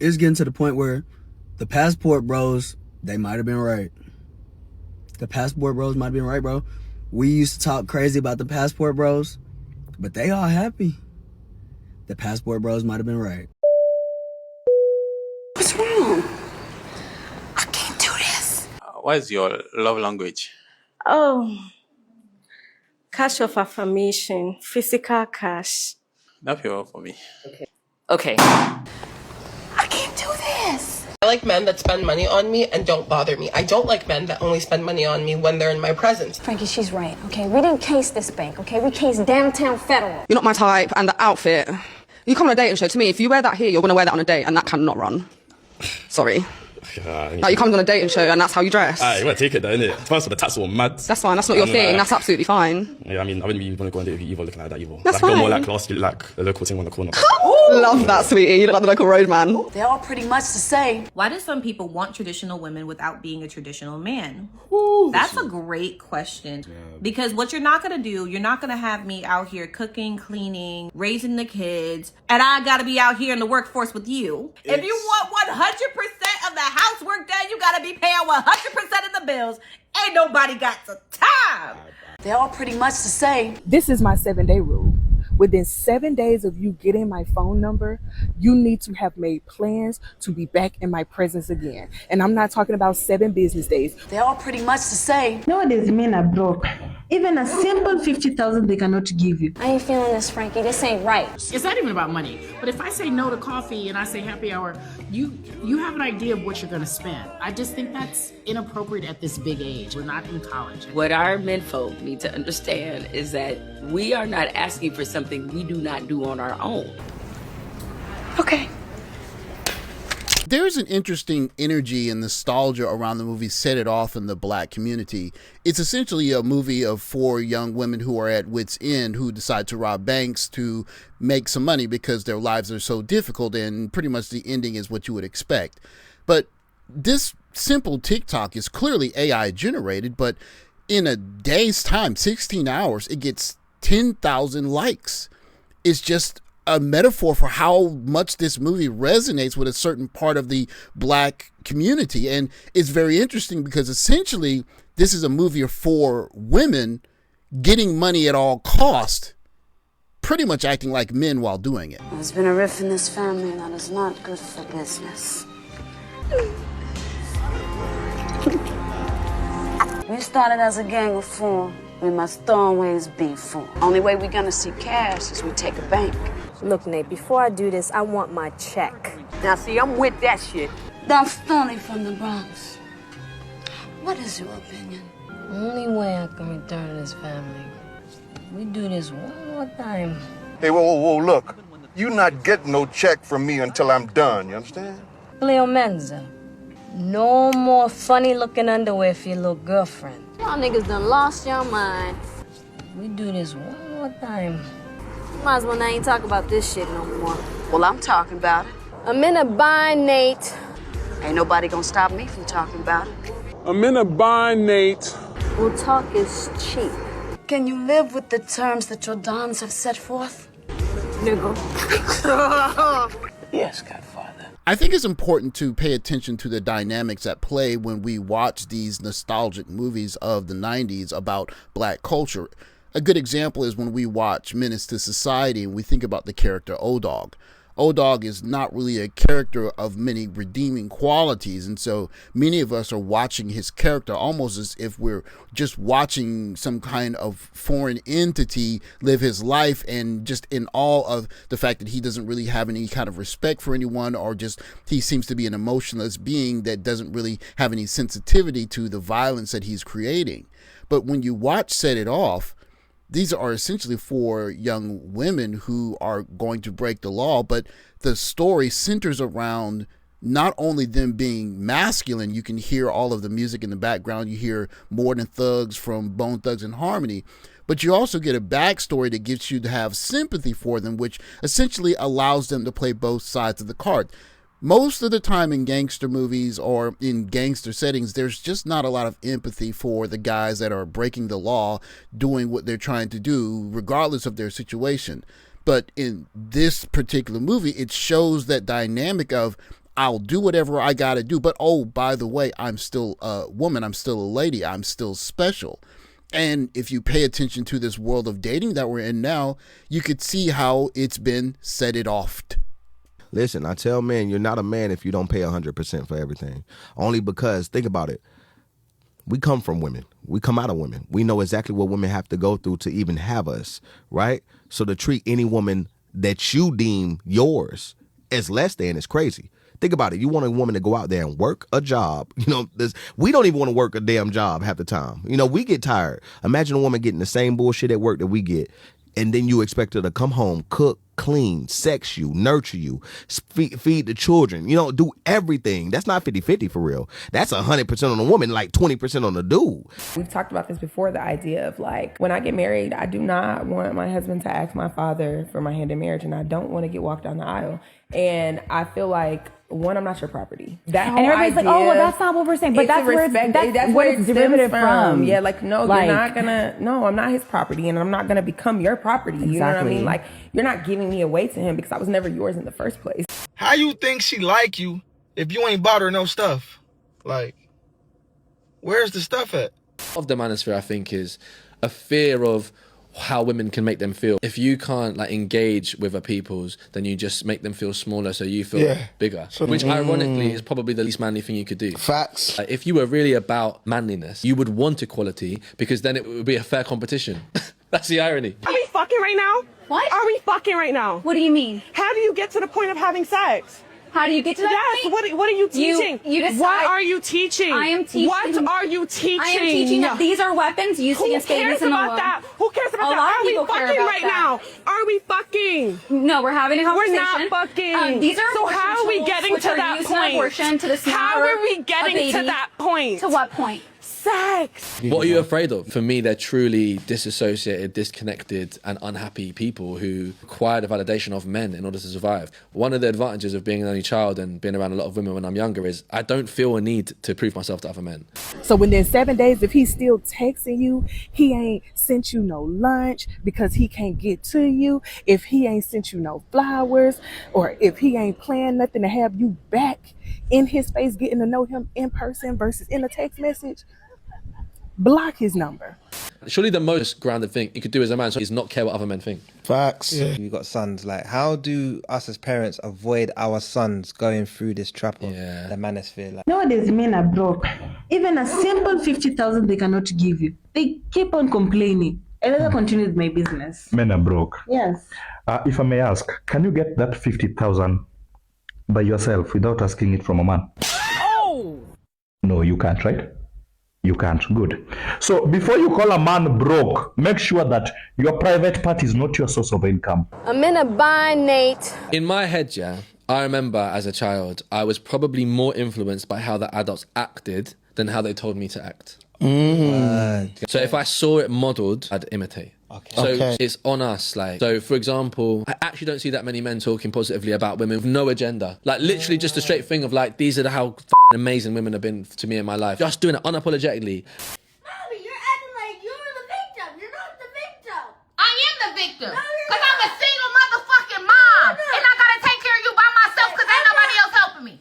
It's getting to the point where the passport bros, they might have been right. The passport bros might have been right, bro. We used to talk crazy about the passport bros, but they all happy. The passport bros might have been right. What's wrong? I can't do this. What is your love language? Oh, cash of affirmation, physical cash. That will work for me. Okay. I can't do this. I like men that spend money on me and don't bother me. I don't like men that only spend money on me when they're in my presence. Frankie, she's right, okay? We didn't case this bank, okay? We cased Downtown Federal. You're not my type, and the outfit. You come on a dating show. To me, if you wear that here, you're going to wear that on a date, and that cannot run. Sorry. Like, you come on a dating show, and that's how you dress. You gotta take it though, innit? First of all, the tats were mad. That's fine, that's not your thing, that's absolutely fine. Yeah, I mean, I wouldn't even want to go on a date with you either looking like that either. That's like, fine. more like classy, like the local thing on the corner. Love that, sweetie. You look like the local roadman. They're all pretty much the same. Why do some people want traditional women without being a traditional man? That's a great question. Because what you're not going to do, you're not going to have me out here cooking, cleaning, raising the kids, and I got to be out here in the workforce with you. If you want 100% of the housework done, you got to be paying 100% of the bills. Ain't nobody got the time. They're all pretty much the same. This is my 7-day rule. Within 7 days of you getting my phone number, you need to have made plans to be back in my presence again. And I'm not talking about 7 business days. They're all pretty much the same. Nowadays, men are broke. Even a simple 50,000 they cannot give you. I ain't feeling this, Frankie. This ain't right. It's not even about money. But if I say no to coffee and I say happy hour, you have an idea of what you're going to spend. I just think that's inappropriate at this big age. We're not in college. What our menfolk need to understand is that we are not asking for something we do not do on our own. Okay. There's an interesting energy and nostalgia around the movie Set It Off in the black community. It's essentially a movie of 4 young women who are at wit's end, who decide to rob banks to make some money because their lives are so difficult, and pretty much the ending is what you would expect. But this simple TikTok is clearly AI generated, but in a day's time, 16 hours, it gets 10,000 likes. It's just a metaphor for how much this movie resonates with a certain part of the black community. And it's very interesting because essentially this is a movie for women getting money at all cost, pretty much acting like men while doing it. There's been a rift in this family that is not good for business. We started as a gang of 4. We must always be 4. Only way we're gonna see cash is we take a bank. Look, Nate, before I do this, I want my check. Now, see, I'm with that shit. That's Stoney from the Bronx. What is your opinion? The only way I can return to this family, we do this one more time. Hey, whoa, look. You not getting no check from me until I'm done, you understand? Leo Menza, no more funny-looking underwear for your little girlfriend. Y'all niggas done lost your mind. We do this one more time. Might as well not even talk about this shit no more. Well, I'm talking about it. I'm in a bind, Nate. Ain't nobody gonna stop me from talking about it. I'm in a bind, Nate. Well, talk is cheap. Can you live with the terms that your dons have set forth? Nigga. Yes, Godfather. I think it's important to pay attention to the dynamics at play when we watch these nostalgic movies of the 90s about black culture. A good example is when we watch Menace to Society and we think about the character O-Dog. O-Dog is not really a character of many redeeming qualities, and so many of us are watching his character almost as if we're just watching some kind of foreign entity live his life, and just in awe of the fact that he doesn't really have any kind of respect for anyone, or just he seems to be an emotionless being that doesn't really have any sensitivity to the violence that he's creating. But when you watch Set It Off, these are essentially 4 young women who are going to break the law, but the story centers around not only them being masculine. You can hear all of the music in the background. You hear More Than Thugs from Bone Thugs and Harmony, but you also get a backstory that gets you to have sympathy for them, which essentially allows them to play both sides of the card. Most of the time in gangster movies or in gangster settings, there's just not a lot of empathy for the guys that are breaking the law, doing what they're trying to do, regardless of their situation. But in this particular movie, it shows that dynamic of, I'll do whatever I got to do. But, oh, by the way, I'm still a woman. I'm still a lady. I'm still special. And if you pay attention to this world of dating that we're in now, you could see how it's been set it off. Listen, I tell men, you're not a man if you don't pay 100% for everything. Only because, think about it, we come from women. We come out of women. We know exactly what women have to go through to even have us, right? So to treat any woman that you deem yours as less than is crazy. Think about it. You want a woman to go out there and work a job. You know, we don't even want to work a damn job half the time. You know, we get tired. Imagine a woman getting the same bullshit at work that we get, and then you expect her to come home, cook, clean, sex you, nurture you, feed the children, you know, do everything. That's not 50-50 for real. That's 100% on the woman, like 20% on the dude. We've talked about this before, the idea of like, when I get married, I do not want my husband to ask my father for my hand in marriage, and I don't want to get walked down the aisle. And I feel like, one, I'm not your property. That whole and everybody's idea, like, oh, well, that's not what we're saying. But that's where that's what it's derivative from. Yeah, like, no, like, you're not gonna, no, I'm not his property, and I'm not gonna become your property. You know what I mean? Like, you're not giving me away to him because I was never yours in the first place. How you think she like you if you ain't bought her no stuff? Like, where's the stuff at? Of the manosphere, I think, is a fear of how women can make them feel. If you can't like engage with a people's, then you just make them feel smaller, so you feel bigger. So, which ironically is probably the least manly thing you could do. Facts. Like, if you were really about manliness, you would want equality, because then it would be a fair competition. That's the irony. Are we fucking right now? What? Are we fucking right now? What do you mean? How do you get to the point of having sex? How do you get to that yes, point? What are you teaching? You decide. What are you teaching? I am teaching. What are you teaching? I am teaching that these are weapons used against gayness in the world. That? Who cares about a that? lot Are of people we fucking care about right that. now? Are we fucking? No, we're having a conversation. We're not fucking. These are so how are we getting to that point? Abortion to the how are we getting to that point? To what point? Sex. What are you afraid of? For me, they're truly disassociated, disconnected, and unhappy people who require the validation of men in order to survive. One of the advantages of being an only child and being around a lot of women when I'm younger is I don't feel a need to prove myself to other men. So within 7 days, if he's still texting you, he ain't sent you no lunch because he can't get to you, if he ain't sent you no flowers, or if he ain't planned nothing to have you back in his face, getting to know him in person versus in a text message, block his number. Surely the most grounded thing you could do as a man is not care what other men think. Facts. Yeah. You've got sons. Like, how do us as parents avoid our sons going through this trap of the manosphere? Like, Nowadays, men are broke. Even a simple 50,000 they cannot give you. They keep on complaining. I rather continue with my business. Men are broke. Yes. If I may ask, can you get that 50,000 by yourself without asking it from a man? Oh! No, you can't, right? You can't. Good. So before you call a man broke, make sure that your private part is not your source of income. I'm in a bind, Nate. In my head, I remember as a child, I was probably more influenced by how the adults acted than how they told me to act. So if I saw it modelled, I'd imitate. So it's on us. Like, so for example, I actually don't see that many men talking positively about women with no agenda. Like, literally just a straight thing of like, these are how amazing women have been to me in my life. Just doing it unapologetically. Mommy, you're acting like you're the victim. You're not the victim. I am the victim. Because I'm a single motherfucking mom. And I gotta take care of you by myself because ain't nobody else helping me.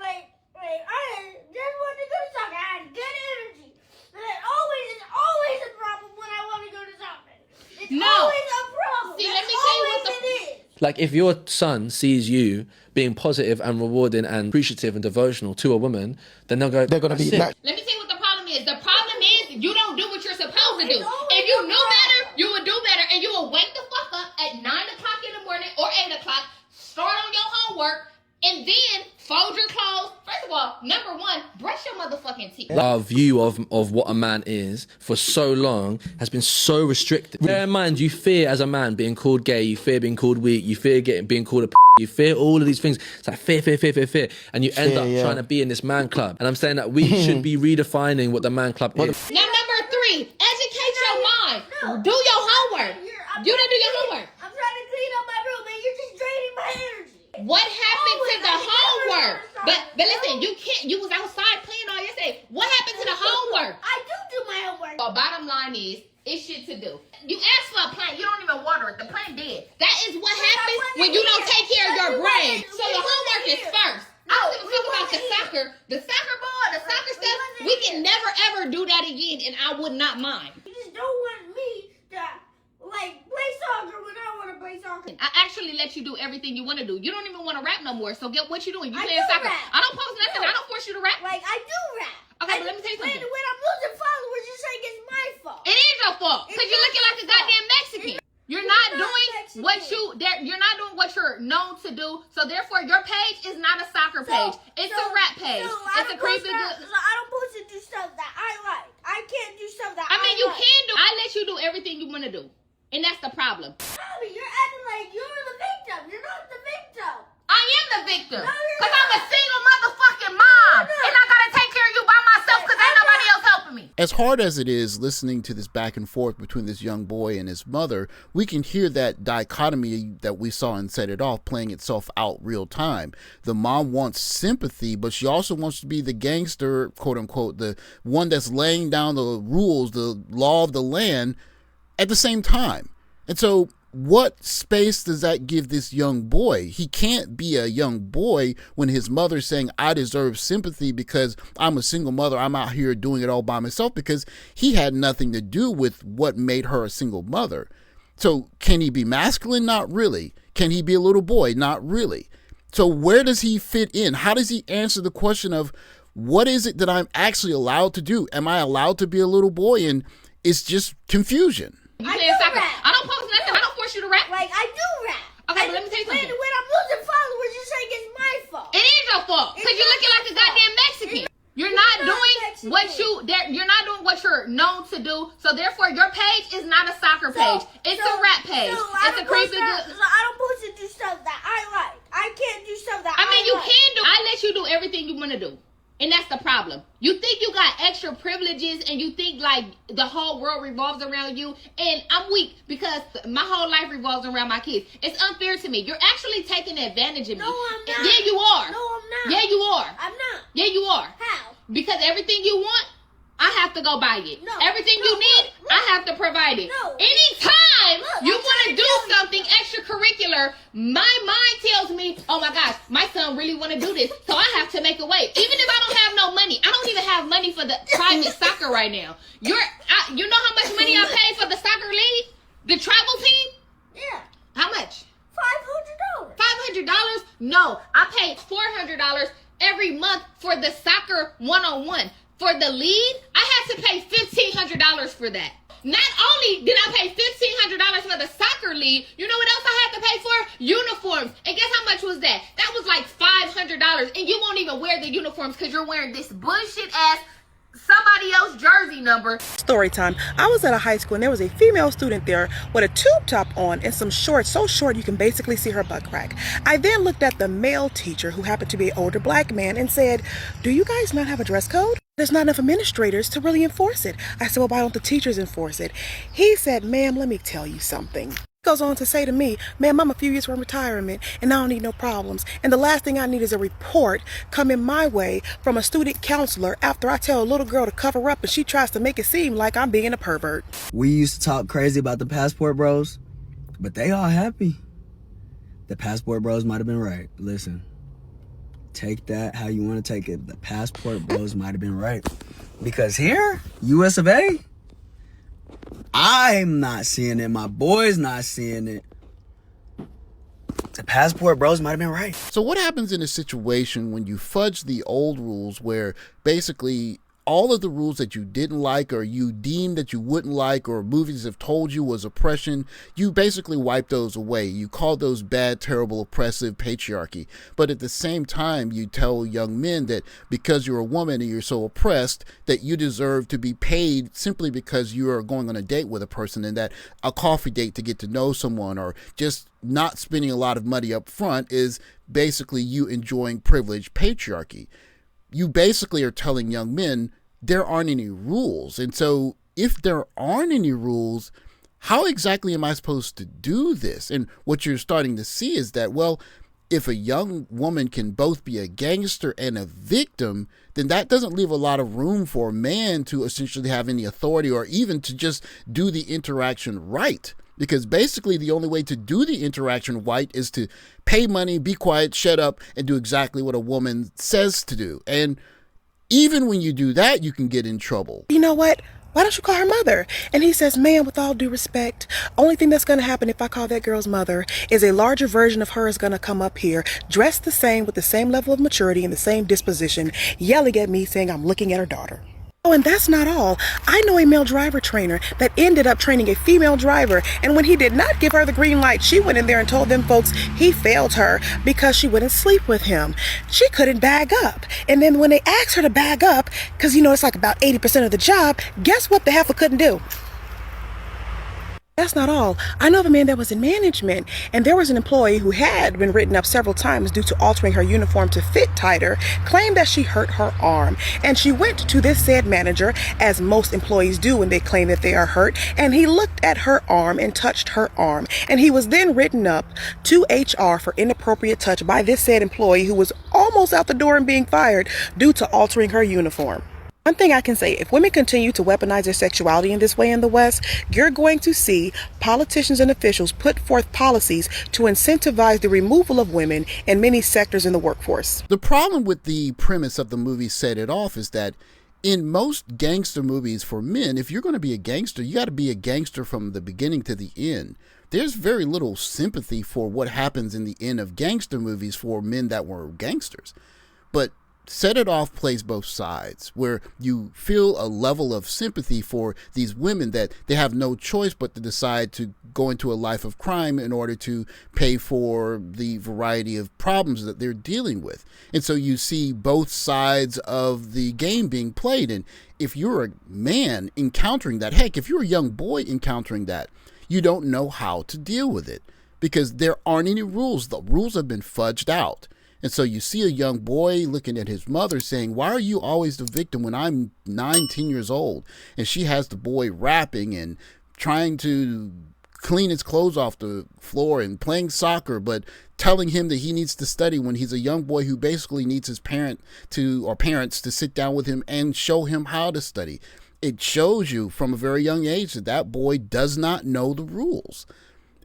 Like, I just wanted to go to soccer. I had good energy. But it's always a problem when I want to go to soccer. It's always a problem. See, let me tell you what it is. Like, if your son sees you being positive and rewarding and appreciative and devotional to a woman, then they're going to be Let me tell you what the problem is. The problem is you don't do what you're supposed to do. If you knew better, you would do better, and you will wake the fuck up at 9 o'clock in the morning or 8 o'clock, start on your homework, and then fold your clothes. First of all, number one, brush your motherfucking teeth. Our view of what a man is for so long has been so restricted. Bear in mind, you fear as a man being called gay, you fear being called weak, you fear being called a you fear all of these things. It's like fear. And you end up trying to be in this man club. And I'm saying that we should be redefining what the man club is. Now, number 3, educate your mind. Do your homework. You didn't do your homework. I'm trying to clean up my room, and you're just draining my energy. What happened to the homework? But listen, you was outside playing all yesterday. What happened to the homework? I do my homework. So bottom line is, it's shit to do. You ask for a plant, you don't even water it. The plant dead. That is what happens when you don't take care of your brain. So your homework is first. I don't give a fuck about the soccer ball, the soccer stuff. We can never ever do that again, and I would not mind. You just don't want me to play soccer when I want to play soccer. I actually let you do everything you want to do. You don't even want to rap no more. So get what you doing. You I playing do soccer. rap. I don't post nothing. I don't force you to rap. I do rap. Okay, but let me tell you something. When I'm losing followers, you're saying it's my fault. It is your fault because you're looking like a goddamn Mexican. You're not doing what you're known to do. So therefore, your page is not a soccer page. It's a rap page. It's a creepy good. So I don't post to do stuff that I like. I can't do stuff that I mean, you like. can do. I let you do everything you want to do, and that's the problem. Bobby, you're acting like you're the victim. You're not the victim. I am the victim No, you're because not. I'm a single motherfucking mom, and I gotta take care of you by myself because ain't nobody else helping me. As hard as it is listening to this back and forth between this young boy and his mother, we can hear that dichotomy that we saw in Set It Off playing itself out real time. The mom wants sympathy, but she also wants to be the gangster, quote unquote, the one that's laying down the rules, the law of the land at the same time. And so what space does that give this young boy? He can't be a young boy when his mother's saying, I deserve sympathy because I'm a single mother. I'm out here doing it all by myself, because he had nothing to do with what made her a single mother. So can he be masculine? Not really. Can he be a little boy? Not really. So where does he fit in? How does he answer the question of what is it that I'm actually allowed to do? Am I allowed to be a little boy? And it's just confusion. You playing soccer. I don't post nothing. I don't force you to rap. I do rap. Okay, but let me tell you something. When I'm losing followers, you're saying it's my fault. It is your fault because you're looking like a goddamn Mexican. You're not doing what you're known to do. So therefore, your page is not a soccer page. It's a rap page. It's a creepy good. So I don't post to do stuff that I like. I can't do stuff that I mean, you like. can do. I let you do everything you want to do. And that's the problem. You think you got extra privileges and you think like the whole world revolves around you. And I'm weak because my whole life revolves around my kids. It's unfair to me. You're actually taking advantage of me. No, I'm not. Yeah, you are. No, I'm not. Yeah, you are. I'm not. Yeah, you are. How? Because everything you want, I have to go buy it. No, everything you need, I have to provide it. No. Anytime you want to do something extracurricular, my mind tells me, oh my gosh, my son really want to do this, so I have to make a way. Even if I don't have no money, I don't even have money for the private soccer right now. You know how much money I pay for the soccer league? The travel team? Yeah. How much? $500. $500? No, I paid $400 every month for the soccer one-on-one. For the lead, I had to pay $1,500 for that. Not only did I pay $1,500 for the soccer league, you know what else I had to pay for? Uniforms. And guess how much was that? That was like $500. And you won't even wear the uniforms because you're wearing this bullshit ass somebody else jersey number. Story time. I was at a high school and there was a female student there with a tube top on and some shorts so short you can basically see her butt crack. I then looked at the male teacher, who happened to be an older black man, and said, do you guys not have a dress code? There's not enough administrators to really enforce it. I said, well, why don't the teachers enforce it? He said, ma'am, let me tell you something. Goes on to say to me, ma'am, I'm a few years from retirement and I don't need no problems. And the last thing I need is a report coming my way from a student counselor after I tell a little girl to cover up and she tries to make it seem like I'm being a pervert. We used to talk crazy about the passport bros, but they all happy. The passport bros might have been right. Listen, take that how you want to take it. The passport bros might have been right. Because here, US of A, I'm not seeing it. My boy's not seeing it. The passport bros might have been right. So what happens in a situation when you fudge the old rules where basically all of the rules that you didn't like or you deemed that you wouldn't like or movies have told you was oppression, you basically wipe those away. You call those bad, terrible, oppressive patriarchy. But at the same time, you tell young men that because you're a woman and you're so oppressed that you deserve to be paid simply because you are going on a date with a person, and that a coffee date to get to know someone or just not spending a lot of money up front is basically you enjoying privileged patriarchy. You basically are telling young men there aren't any rules. And so if there aren't any rules, how exactly am I supposed to do this? And what you're starting to see is that, well, if a young woman can both be a gangster and a victim, then that doesn't leave a lot of room for a man to essentially have any authority or even to just do the interaction right. Because basically the only way to do the interaction right is to pay money, be quiet, shut up, and do exactly what a woman says to do. And even when you do that, you can get in trouble. You know what? Why don't you call her mother? And he says, ma'am, with all due respect, only thing that's going to happen if I call that girl's mother is a larger version of her is going to come up here, dressed the same, with the same level of maturity and the same disposition, yelling at me saying I'm looking at her daughter. Oh, and that's not all. I know a male driver trainer that ended up training a female driver, and when he did not give her the green light, she went in there and told them folks he failed her because she wouldn't sleep with him. She couldn't bag up. And then when they asked her to bag up, because, you know, it's like about 80% of the job, guess what the heifer couldn't do? That's not all. I know of a man that was in management, and there was an employee who had been written up several times due to altering her uniform to fit tighter, claimed that she hurt her arm. And she went to this said manager, as most employees do when they claim that they are hurt, and he looked at her arm and touched her arm. And he was then written up to HR for inappropriate touch by this said employee who was almost out the door and being fired due to altering her uniform. One thing I can say, if women continue to weaponize their sexuality in this way in the West, you're going to see politicians and officials put forth policies to incentivize the removal of women in many sectors in the workforce. The problem with the premise of the movie Set It Off is that in most gangster movies for men, if you're going to be a gangster, you got to be a gangster from the beginning to the end. There's very little sympathy for what happens in the end of gangster movies for men that were gangsters. But Set It Off plays both sides, where you feel a level of sympathy for these women that they have no choice but to decide to go into a life of crime in order to pay for the variety of problems that they're dealing with. And so you see both sides of the game being played. And if you're a man encountering that, heck, if you're a young boy encountering that, you don't know how to deal with it because there aren't any rules. The rules have been fudged out. And so you see a young boy looking at his mother saying, why are you always the victim when I'm 9, 10 years old? And she has the boy rapping and trying to clean his clothes off the floor and playing soccer, but telling him that he needs to study when he's a young boy who basically needs his parents to sit down with him and show him how to study. It shows you from a very young age that that boy does not know the rules.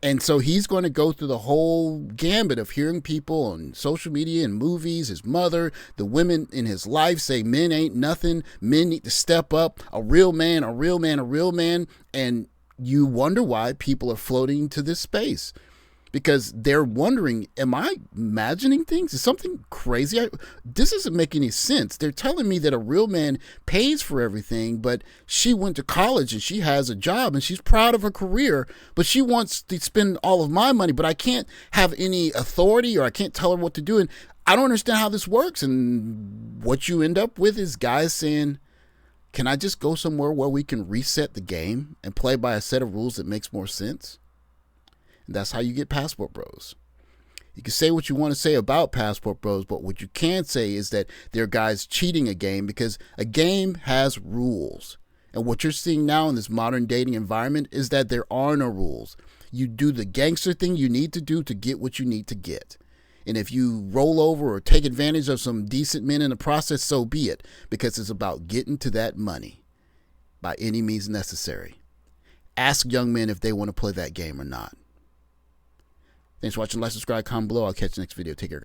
And so he's going to go through the whole gambit of hearing people on social media and movies, his mother, the women in his life say men ain't nothing, men need to step up, a real man, a real man, a real man. And you wonder why people are floating to this space. Because they're wondering, am I imagining things? Is something crazy? This doesn't make any sense. They're telling me that a real man pays for everything, but she went to college and she has a job and she's proud of her career, but she wants to spend all of my money, but I can't have any authority or I can't tell her what to do. And I don't understand how this works. And what you end up with is guys saying, can I just go somewhere where we can reset the game and play by a set of rules that makes more sense? And that's how you get Passport Bros. You can say what you want to say about Passport Bros, but what you can't say is that they're guys cheating a game because a game has rules. And what you're seeing now in this modern dating environment is that there are no rules. You do the gangster thing you need to do to get what you need to get. And if you roll over or take advantage of some decent men in the process, so be it, because it's about getting to that money by any means necessary. Ask young men if they want to play that game or not. Thanks for watching. Like, subscribe, comment below. I'll catch you next video. Take care.